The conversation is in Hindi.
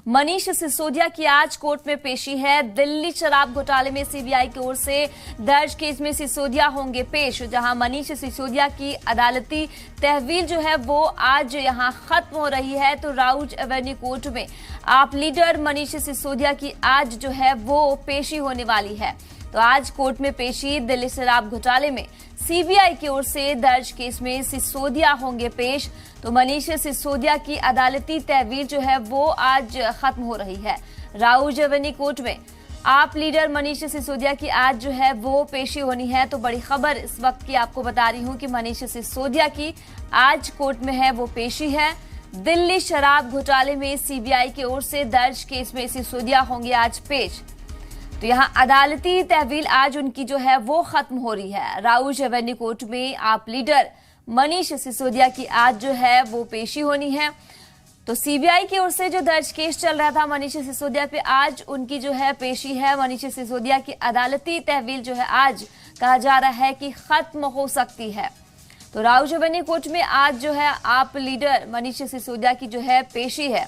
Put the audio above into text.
मनीष सिसोदिया की आज कोर्ट में पेशी है। दिल्ली शराब घोटाले में सीबीआई की ओर से दर्ज केस में सिसोदिया होंगे पेश, जहां मनीष सिसोदिया की अदालती तहवील जो है वो आज यहां खत्म हो रही है। तो राउज एवेन्यू कोर्ट में आप लीडर मनीष सिसोदिया की आज जो है वो पेशी होने वाली है। तो आज कोर्ट में पेशी। दिल्ली शराब घोटाले में सीबीआई की ओर से दर्ज केस में सिसोदिया होंगे पेश। तो मनीष सिसोदिया की अदालती तहवील जो है वो आज खत्म हो रही है। राउज एवेन्यू कोर्ट में आप लीडर मनीष सिसोदिया की आज जो है वो पेशी होनी है। तो बड़ी खबर इस वक्त की आपको बता रही हूं कि मनीष सिसोदिया की आज कोर्ट में है वो पेशी है। दिल्ली शराब घोटाले में सीबीआई की ओर से दर्ज केस में सिसोदिया होंगे आज पेश। तो यहां अदालती तहवील आज उनकी जो है वो खत्म हो रही है। राउज एवेन्यू कोर्ट में आप लीडर मनीष सिसोदिया की आज जो है वो पेशी होनी है। तो सीबीआई की ओर से जो दर्ज केस चल रहा था मनीष सिसोदिया पे, आज उनकी जो है पेशी है। मनीष सिसोदिया की अदालती तहवील जो है आज कहा जा रहा है कि खत्म हो सकती है। तो राउज एवेन्यू कोर्ट में आज जो है आप लीडर मनीष सिसोदिया की जो है पेशी है।